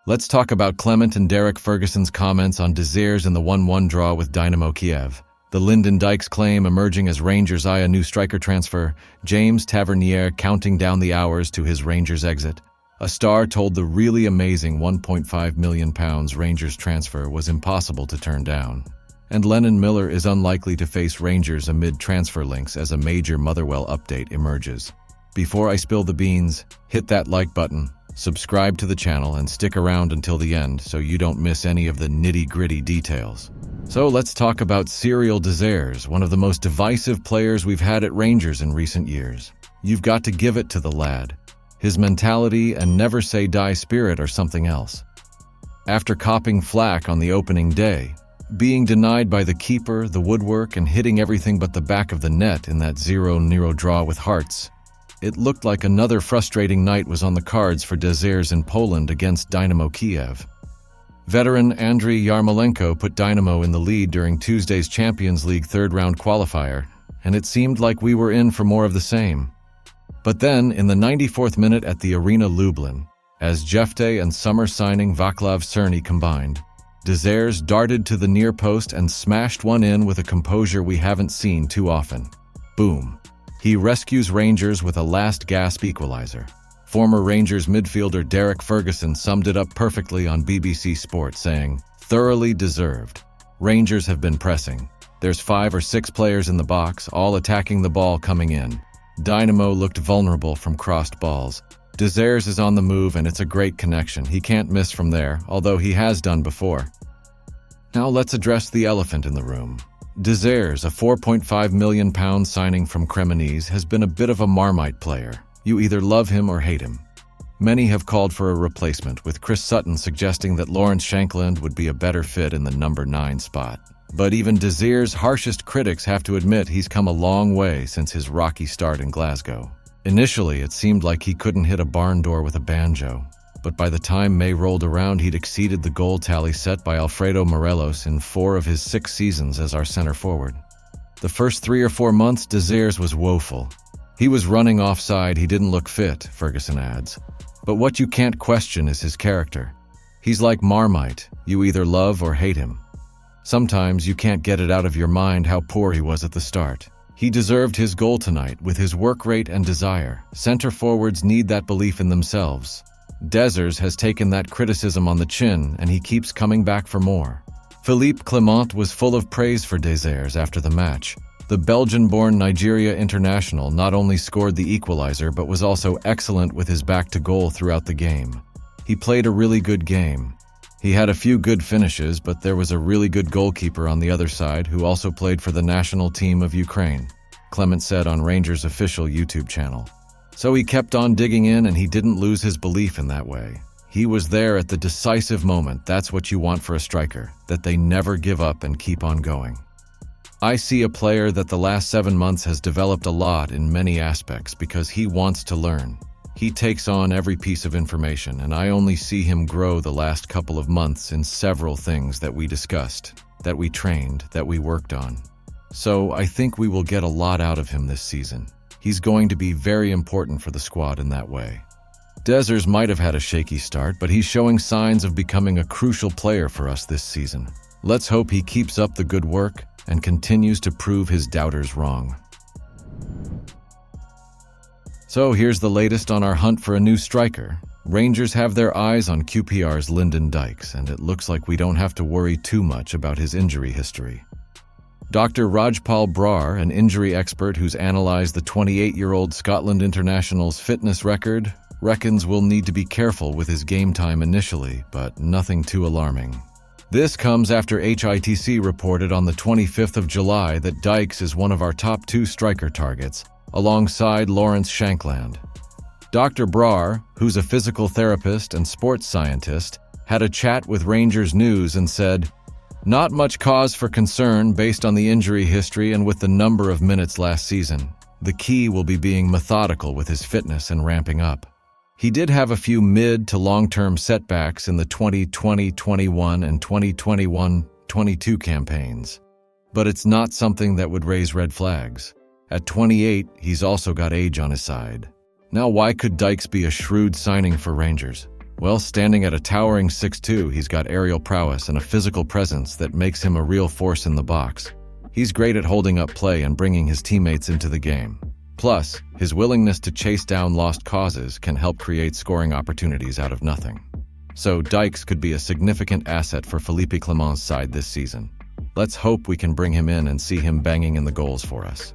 Let's talk about Clement and Derek Ferguson's comments on Désiré in the 1-1 draw with Dynamo Kiev. The Lindon Dykes claim emerging as Rangers eye a new striker transfer. James Tavernier counting down the hours to his Rangers exit. A Star told the really amazing £1.5 million Rangers transfer was impossible to turn down. And Lennon Miller is unlikely to face Rangers amid transfer links as a major Motherwell update emerges. Before I spill the beans, hit that like button, subscribe to the channel, and stick around until the end so you don't miss any of the nitty-gritty details. So let's talk about Cyril Désiré, one of the most divisive players we've had at Rangers in recent years. You've got to give it to the lad. His mentality and never say die spirit are something else. After copping flack on the opening day, being denied by the keeper, the woodwork, and hitting everything but the back of the net in that 0-0 draw with Hearts, it looked like another frustrating night was on the cards for Désiré in Poland against Dynamo Kiev. Veteran Andriy Yarmolenko put Dynamo in the lead during Tuesday's Champions League third-round qualifier, and it seemed like we were in for more of the same. But then, in the 94th minute at the Arena Lublin, as Jefte and summer signing Vaclav Cerny combined, Désiré darted to the near post and smashed one in with a composure we haven't seen too often. Boom. He rescues Rangers with a last-gasp equalizer. Former Rangers midfielder Derek Ferguson summed it up perfectly on BBC Sport, saying, "Thoroughly deserved. Rangers have been pressing. There's 5 or 6 players in the box, all attacking the ball coming in. Dynamo looked vulnerable from crossed balls. Désiré is on the move and it's a great connection. He can't miss from there, although he has done before." Now let's address the elephant in the room. Désiré, a £4.5 million signing from Cremonese, has been a bit of a Marmite player. You either love him or hate him. Many have called for a replacement, with Chris Sutton suggesting that Lawrence Shankland would be a better fit in the number 9 spot. But even Désir's harshest critics have to admit he's come a long way since his rocky start in Glasgow. Initially, it seemed like he couldn't hit a barn door with a banjo, but by the time May rolled around, he'd exceeded the goal tally set by Alfredo Morelos in 4 of his 6 seasons as our center forward. The first 3 or 4 months, Désiré was woeful. He was running offside, he didn't look fit, Ferguson adds. But what you can't question is his character. He's like Marmite, you either love or hate him. Sometimes you can't get it out of your mind how poor he was at the start. He deserved his goal tonight with his work rate and desire. Center forwards need that belief in themselves. Désiré has taken that criticism on the chin, and he keeps coming back for more. Philippe Clement was full of praise for Désiré after the match. The Belgian-born Nigeria international not only scored the equalizer but was also excellent with his back to goal throughout the game. He played a really good game. He had a few good finishes, but there was a really good goalkeeper on the other side who also played for the national team of Ukraine, Clement said on Rangers' official YouTube channel. So he kept on digging in, and he didn't lose his belief in that way. He was there at the decisive moment. That's what you want for a striker, that they never give up and keep on going. I see a player that the last 7 months has developed a lot in many aspects because he wants to learn. He takes on every piece of information, and I only see him grow the last couple of months in several things that we discussed, that we trained, that we worked on. So I think we will get a lot out of him this season. He's going to be very important for the squad in that way. Désiré might have had a shaky start, but he's showing signs of becoming a crucial player for us this season. Let's hope he keeps up the good work and continues to prove his doubters wrong. So here's the latest on our hunt for a new striker. Rangers have their eyes on QPR's Lindon Dykes, and it looks like we don't have to worry too much about his injury history. Dr. Rajpal Brar, an injury expert who's analyzed the 28-year-old Scotland international's fitness record, reckons we'll need to be careful with his game time initially, but nothing too alarming. This comes after HITC reported on the 25th of July that Dykes is one of our top 2 striker targets, alongside Lawrence Shankland. Dr. Brar, who's a physical therapist and sports scientist, had a chat with Rangers News and said, "Not much cause for concern based on the injury history and with the number of minutes last season. The key will be being methodical with his fitness and ramping up." He did have a few mid to long-term setbacks in the 2020-21 and 2021-22 campaigns, but it's not something that would raise red flags. At 28, he's also got age on his side. Now, why could Dykes be a shrewd signing for Rangers? Well, standing at a towering 6'2", he's got aerial prowess and a physical presence that makes him a real force in the box. He's great at holding up play and bringing his teammates into the game. Plus, his willingness to chase down lost causes can help create scoring opportunities out of nothing. So Dykes could be a significant asset for Philippe Clement's side this season. Let's hope we can bring him in and see him banging in the goals for us.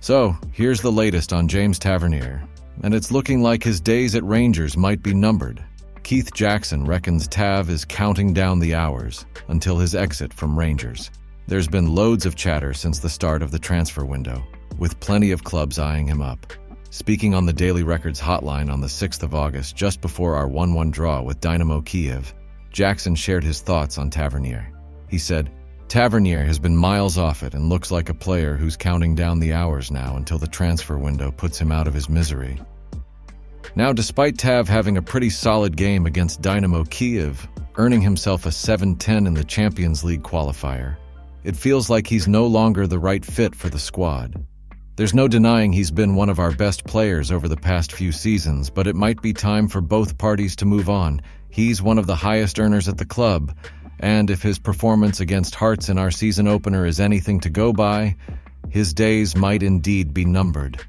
So, here's the latest on James Tavernier, and it's looking like his days at Rangers might be numbered. Keith Jackson reckons Tav is counting down the hours until his exit from Rangers. There's been loads of chatter since the start of the transfer window, with plenty of clubs eyeing him up. Speaking on the Daily Records hotline on the 6th of August, just before our 1-1 draw with Dynamo Kiev, Jackson shared his thoughts on Tavernier. He said, "Tavernier has been miles off it and looks like a player who's counting down the hours now until the transfer window puts him out of his misery." Now, despite Tav having a pretty solid game against Dynamo Kiev, earning himself a 7-10 in the Champions League qualifier, it feels like he's no longer the right fit for the squad. There's no denying he's been one of our best players over the past few seasons, but it might be time for both parties to move on. He's one of the highest earners at the club, and if his performance against Hearts in our season opener is anything to go by, his days might indeed be numbered.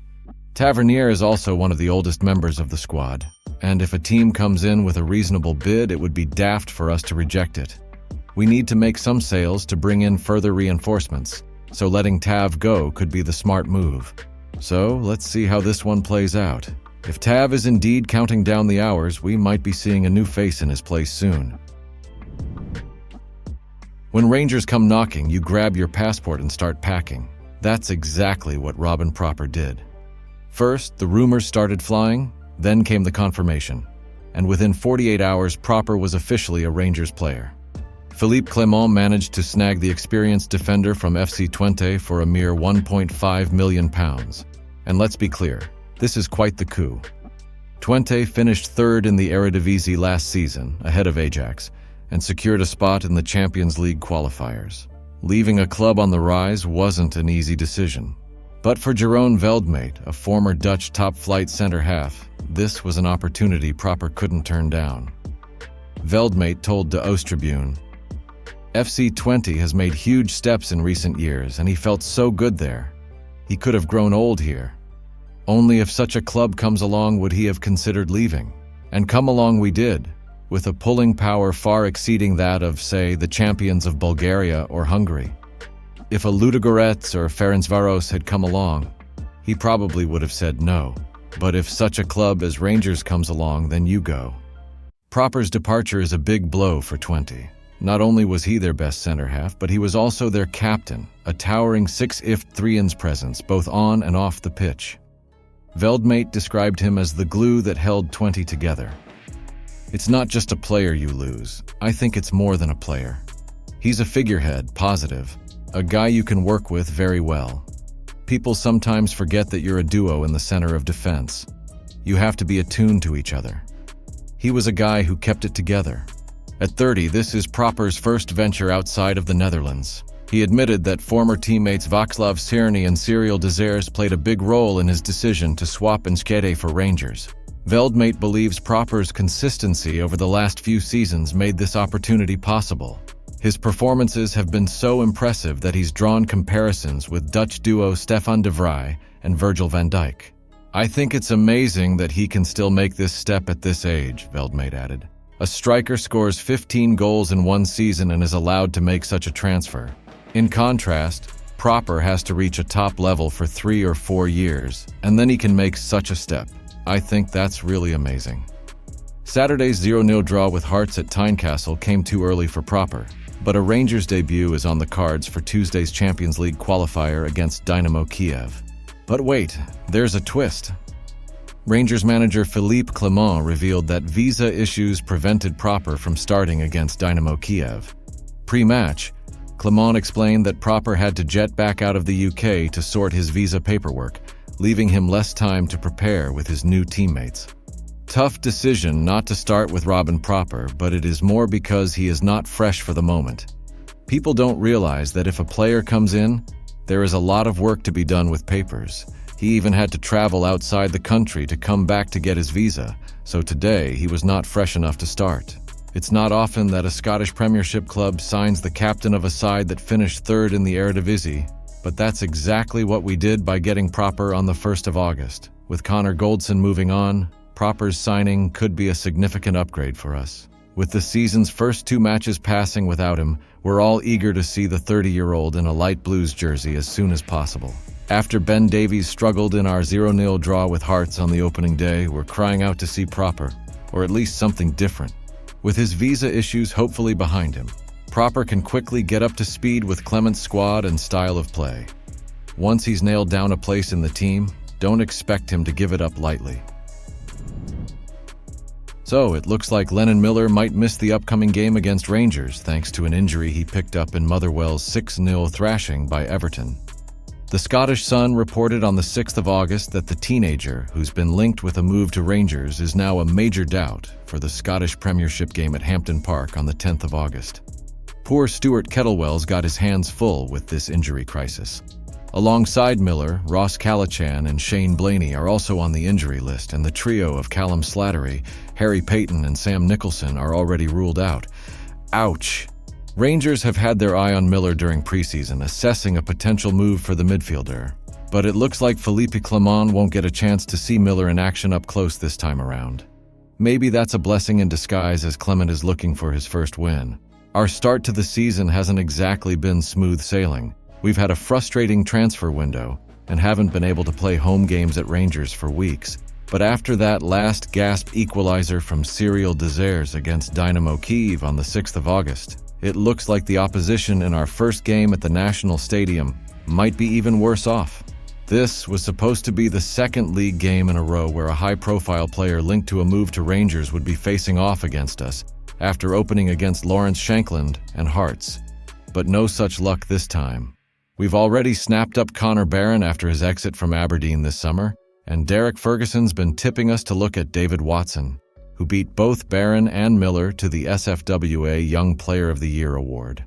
Tavernier is also one of the oldest members of the squad, and if a team comes in with a reasonable bid, it would be daft for us to reject it. We need to make some sales to bring in further reinforcements, so letting Tav go could be the smart move. So let's see how this one plays out. If Tav is indeed counting down the hours, we might be seeing a new face in his place soon. When Rangers come knocking, you grab your passport and start packing. That's exactly what Robin Proper did. First, the rumors started flying, then came the confirmation. And within 48 hours, Proper was officially a Rangers player. Philippe Clement managed to snag the experienced defender from FC Twente for a mere £1.5 million. And let's be clear, this is quite the coup. Twente finished third in the Eredivisie last season, ahead of Ajax, and secured a spot in the Champions League qualifiers. Leaving a club on the rise wasn't an easy decision. But for Jeroen Veldmaat, a former Dutch top-flight centre-half, this was an opportunity Proper couldn't turn down. Veldmaat told De Oost-Tribune, "FC Twente has made huge steps in recent years, and he felt so good there. He could have grown old here. Only if such a club comes along would he have considered leaving. And come along we did, with a pulling power far exceeding that of, say, the champions of Bulgaria or Hungary. If a Ludogorets or Ferencváros had come along, he probably would have said no. But if such a club as Rangers comes along, then you go." Proper's departure is a big blow for Twente. Not only was he their best centre-half, but he was also their captain, a towering 6'3" presence both on and off the pitch. Veldmaat described him as the glue that held Twente together. "It's not just a player you lose. I think it's more than a player. He's a figurehead, positive, a guy you can work with very well. People sometimes forget that you're a duo in the center of defense. You have to be attuned to each other. He was a guy who kept it together." At 30, this is Proper's first venture outside of the Netherlands. He admitted that former teammates Václav Černý and Cyril Desires played a big role in his decision to swap Enschede for Rangers. Veldmaat believes Proper's consistency over the last few seasons made this opportunity possible. His performances have been so impressive that he's drawn comparisons with Dutch duo Stefan de Vrij and Virgil van Dijk. "I think it's amazing that he can still make this step at this age," Veldmaat added. "A striker scores 15 goals in one season and is allowed to make such a transfer. In contrast, Proper has to reach a top level for 3 or 4 years, and then he can make such a step. I think that's really amazing." Saturday's 0-0 draw with Hearts at Tynecastle came too early for Proper, but a Rangers debut is on the cards for Tuesday's Champions League qualifier against Dynamo Kiev. But wait, there's a twist. Rangers manager Philippe Clement revealed that visa issues prevented Proper from starting against Dynamo Kiev. Pre-match, Clement explained that Proper had to jet back out of the UK to sort his visa paperwork, leaving him less time to prepare with his new teammates. Tough decision not to start with Robin Proper, but it is more because he is not fresh for the moment. People don't realize that if a player comes in, there is a lot of work to be done with papers. He even had to travel outside the country to come back to get his visa, so today he was not fresh enough to start. It's not often that a Scottish Premiership club signs the captain of a side that finished third in the Eredivisie, but that's exactly what we did by getting Proper on the 1st of August. With Connor Goldson moving on, Proper's signing could be a significant upgrade for us. With the season's first 2 matches passing without him, we're all eager to see the 30-year-old in a light blues jersey as soon as possible. After Ben Davies struggled in our 0-0 draw with Hearts on the opening day, we're crying out to see Proper, or at least something different. With his visa issues hopefully behind him, Proper can quickly get up to speed with Clement's squad and style of play. Once he's nailed down a place in the team, don't expect him to give it up lightly. So, it looks like Lennon Miller might miss the upcoming game against Rangers thanks to an injury he picked up in Motherwell's 6-0 thrashing by Everton. The Scottish Sun reported on the 6th of August that the teenager, who's been linked with a move to Rangers, is now a major doubt for the Scottish Premiership game at Hampden Park on the 10th of August. Poor Stuart Kettlewell's got his hands full with this injury crisis. Alongside Miller, Ross Callachan and Shane Blaney are also on the injury list, and the trio of Callum Slattery, Harry Payton and Sam Nicholson are already ruled out. Ouch! Rangers have had their eye on Miller during preseason, assessing a potential move for the midfielder. But it looks like Philippe Clement won't get a chance to see Miller in action up close this time around. Maybe that's a blessing in disguise as Clement is looking for his first win. Our start to the season hasn't exactly been smooth sailing. We've had a frustrating transfer window and haven't been able to play home games at Rangers for weeks. But after that last gasp equalizer from Cyril Desires against Dynamo Kyiv on the 6th of August, it looks like the opposition in our first game at the National Stadium might be even worse off. This was supposed to be the second league game in a row where a high-profile player linked to a move to Rangers would be facing off against us after opening against Lawrence Shankland and Hearts. But no such luck this time. We've already snapped up Connor Barron after his exit from Aberdeen this summer, and Derek Ferguson's been tipping us to look at David Watson, who beat both Barron and Miller to the SFWA Young Player of the Year award.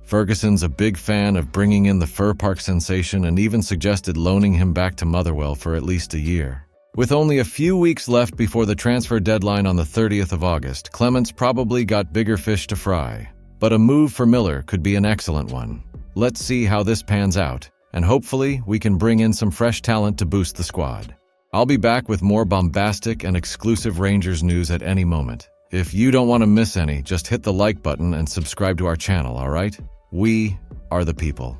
Ferguson's a big fan of bringing in the Fir Park sensation and even suggested loaning him back to Motherwell for at least a year. With only a few weeks left before the transfer deadline on the 30th of August, Clement's probably got bigger fish to fry. But a move for Miller could be an excellent one. Let's see how this pans out, and hopefully we can bring in some fresh talent to boost the squad. I'll be back with more bombastic and exclusive Rangers news at any moment. If you don't want to miss any, just hit the like button and subscribe to our channel, alright? We are the people.